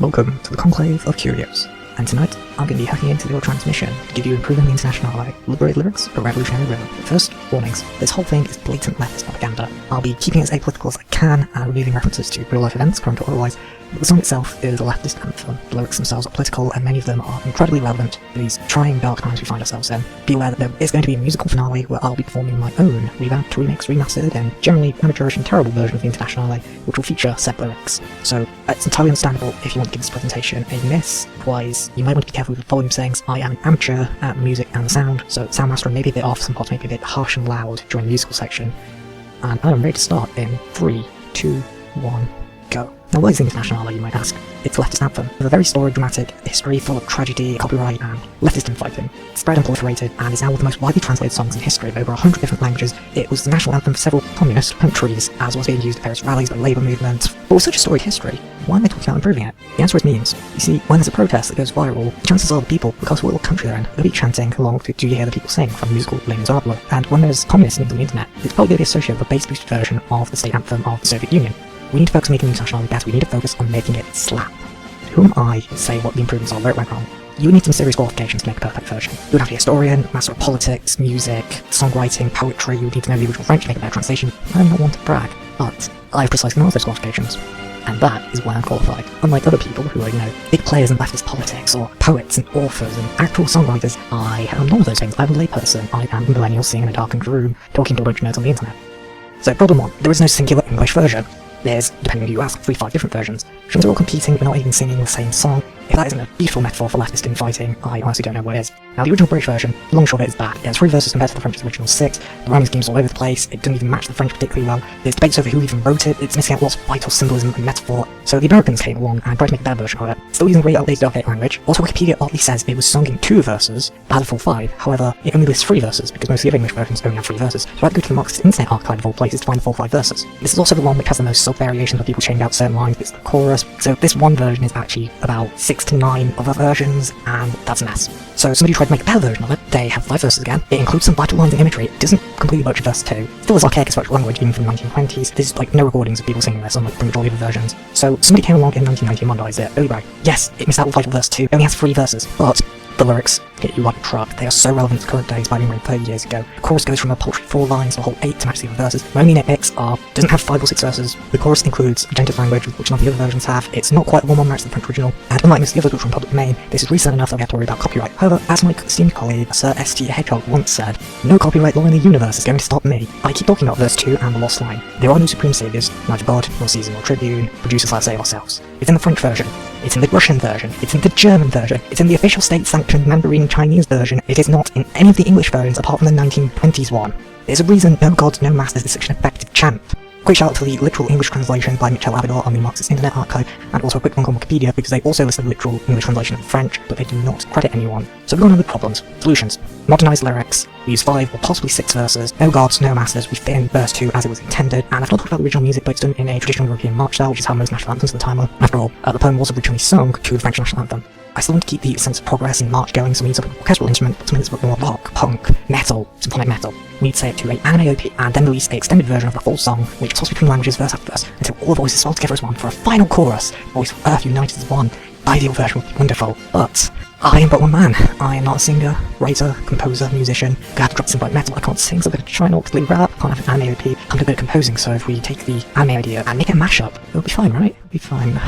Welcome to the Conclave of Curios, and tonight I'm going to be hacking into your transmission to give you improving the Internationale, Liberated lyrics, a revolutionary rhythm. First, warnings, this whole thing is blatant leftist propaganda. I'll be keeping it as apolitical as I can and removing references to real life events, current or otherwise, but the song itself is a leftist anthem. The lyrics themselves are political and many of them are incredibly relevant to these trying dark times we find ourselves in. Be aware that there is going to be a musical finale where I'll be performing my own revamped, remixed, remastered, and generally amateurish and terrible version of the Internationale, which will feature set lyrics. So it's entirely understandable if you want to give this presentation a miss. Otherwise, you might want to be careful with the volume settings. I am an amateur at music and the sound, so sound mastering may be a bit off, some parts may be a bit harsh and loud during the musical section. And I am ready to start in 3, 2, 1, go. Now, what is the Internationale, you might ask? It's a leftist anthem, with a very storied, dramatic history full of tragedy, copyright, and leftist infighting. It's spread and proliferated, and is now one of the most widely translated songs in history of over 100 different languages. It was the national anthem for several communist countries, as was being used at various rallies by labour movements. But with such a storied history, why am I talking about improving it? The answer is memes. You see, when there's a protest that goes viral, the chances are the people, regardless of what little country they're in, will be chanting along to "Do You Hear the People Sing" from the musical Les Miserables. And when there's communist memes on the internet, it's probably going to be associated with a bass-boosted version of the state anthem of the Soviet Union. We need to focus on making the Internationale better, we need to focus on making it slap. Who am I to say what the improvements are, where it went wrong? You would need some serious qualifications to make a perfect version. You would have to be a historian, master of politics, music, songwriting, poetry. You would need to know the original French to make a better translation. I'm not one to brag, but I have precisely none of those qualifications. And that is why I'm qualified. Unlike other people who are, big players in leftist politics, or poets and authors and actual songwriters, I am none of those things. I'm a layperson. I am a millennial sitting in a darkened room, talking to a bunch of nerds on the internet. So problem 1, there is no singular English version. There's, depending on who you ask, 3-5 different versions. Which means they're all competing, but not even singing the same song. If that isn't a beautiful metaphor for leftist infighting, I honestly don't know what is. Now, the original British version, the long and short of it is bad. It has 3 verses compared to the French's original 6. The rhyming scheme's all over the place. It doesn't even match the French particularly well. There's debates over who even wrote it. It's missing out lots of vital symbolism and metaphor. So the Americans came along and tried to make their version of it, still using really outdated archaic language. Also, Wikipedia oddly says it was sung in 2 verses, but had a full 5. However, it only lists 3 verses, because most of the other English versions only have 3 verses. So I had to go to the Marxist Internet Archive of all places to find the full 5 verses. This is also the one which has the most sub-variations where people change out certain lines, bits of the chorus. So this one version is actually about 6 to 9 other versions, and that's a mess. So somebody tried to make a better version of it. They have 5 verses again. It includes some vital lines and imagery. It doesn't completely butcher verse 2. Still is archaic as virtual language, even from the 1920s. There's no recordings of people singing this, unlike the majority of the versions. So somebody came along in 1990 and modernised it. Early brag. Yes, it missed out on vital verse 2. It only has 3 verses, but the lyrics hit you like a truck. They are so relevant to current day despite being written 30 years ago. The chorus goes from a paltry 4 lines to a whole 8 to match the other verses. My only nitpicks are, it doesn't have 5 or 6 verses. The chorus includes agentive language, which none of the other versions have. It's not quite one match to the French original, and unlike most of the others which are in public domain, this is recent enough that we have to worry about copyright. However, as my esteemed colleague, Sir S.T. Hedgehog once said, no copyright law in the universe is going to stop me. I keep talking about verse 2 and the lost line. There are no supreme saviors, neither God, nor Caesar, nor Tribune, producers like save ourselves. It's in the French version, it's in the Russian version, it's in the German version, it's in the official state-sanctioned Mandarin Chinese version. It is not in any of the English versions apart from the 1920s one. There's a reason no gods, no masters is such an effective chant. Quick shout out to the literal English translation by Michel Abidor on the Marxist Internet Archive, and also a quick link on Wikipedia because they also list the literal English translation of French, but they do not credit anyone. So we're going on with problems. Solutions. Modernise lyrics. We use 5 or possibly 6 verses. No gods, no masters. We fit in verse 2 as it was intended. And I've not talked about the original music, but it's done in a traditional European march style, which is how most national anthems of the time were. After all, the poem was originally sung to the French national anthem. I still want to keep the sense of progress and march going, so we need some orchestral instrument, something that's a bit more rock, punk, metal, symphonic metal. We need to say it to an anime OP, and then release an extended version of the full song, which tosses between languages verse after verse, until all the voices swell together as one for a final chorus, voice of Earth united as one. The ideal version would be wonderful, but I am but one man. I am not a singer, writer, composer, musician. I have to drop symphonic metal, I can't sing, so I'm going to try and orchestrally rap, can't have an anime OP, can't do a bit of composing, so if we take the anime idea and make it a mashup, it'll be fine, right? It'll be fine.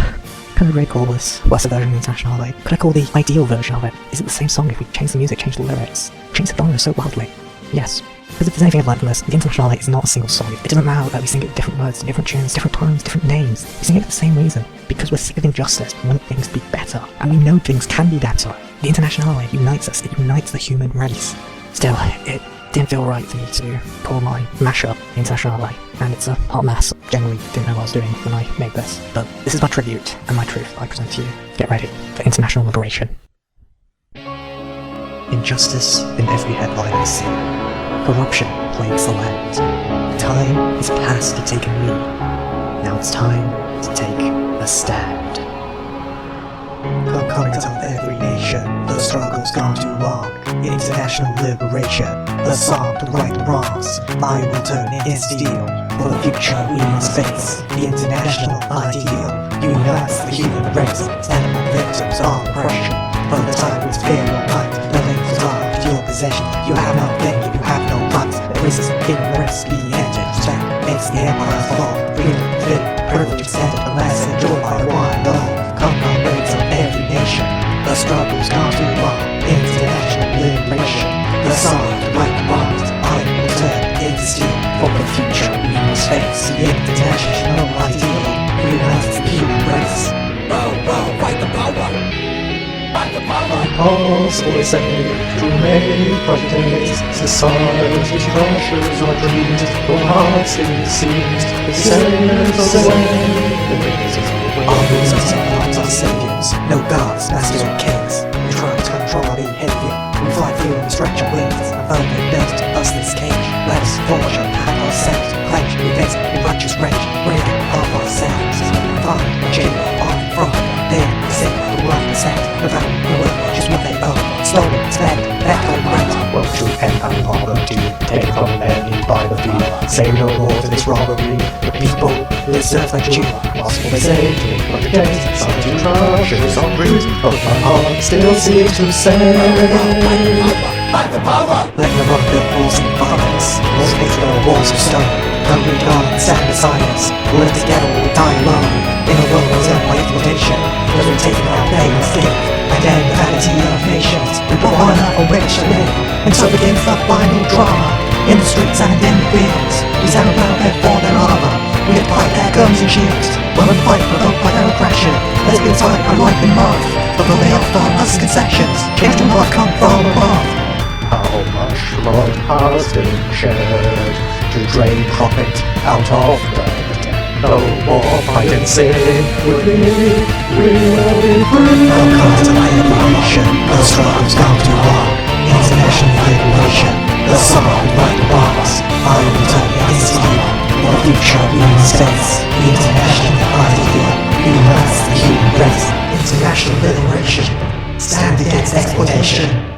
Could I really call this lesser version of the Internationale? Could I call the ideal version of it? Is it the same song if we change the music, change the lyrics, change the genre so wildly? Yes. Because if there's anything I've learned from this, the Internationale is not a single song. It doesn't matter that we sing it with different words, different tunes, different times, different names. We sing it for the same reason. Because we're sick of injustice, we want things to be better. And we know things can be better. The Internationale unites us, it unites the human race. Still, it didn't feel right for me to call my mashup the Internationale, and it's a hot mess. Generally didn't know what I was doing when I made this, but this is my tribute and my truth I present to you. Get ready for international liberation. Injustice in every headline I see. Corruption plagues the land. The time is past to take a knee. Now it's time to take a stand. Coming of every nation, the struggle's gone too long. International liberation, the song to right the wrongs. I will turn it in steel. For the future we must face the international ideal unites the human race. Stand among victims of oppression. For the time with fear your mind, no labels are at your possession. You have no thing if you have no rights. There is a ignorance be entered. Respect makes the empire fall. Freedom, fit, privilege extended unless enjoyed by one alone. Come comrades of every nation, the struggle's not too long. International liberation, the song like bombs, I will turn into steel. For the future we must face the international ideal unites the human race. Fight the power! Fight the power! Pause for a second to make projects. Society's pressures are dreams. Our hearts seized. The sails away. Our reasons are not our saviors. No gods, masters or kings. We try to control our behavior. We fly through and stretch our wings. And firmly built to us this cage. Let us forge and have ourselves. Clench, we face in righteous rage. Break of ourselves. Find a chain on from. Then sing the word consent. The value of the world, just what they own. Stolen, spent, back on right. Well, true and poverty, taken from many by the few. Say no more to this robbery. The people deserve like you. Possible they say, to make projects. Society crushes on dreams, but my heart still seems to say. Fight the power! Let the rock build walls and violence. Walls of hatred or walls of stone. Come read on and stand beside us. Live together or die alone. In a world run by exploitation, where we're taking our pay and escape. And end the vanity of nations. We put honor on which to live. And so begins the final drama. In the streets and in the fields, we stand around their for their armor. We fight their guns and shields. When we fight provoked by their aggression, lesbians fight for life and love. Although they offer us concessions, change will not come from above. How much blood has been shed to drain profit out of the no more fight and sin with me, we will be free. Welcome to my liberation, the struggle's come to war. International liberation, the song like bombs. I will turn against you. For the future we must face the international ideal unites the human race. International liberation, stand against exploitation.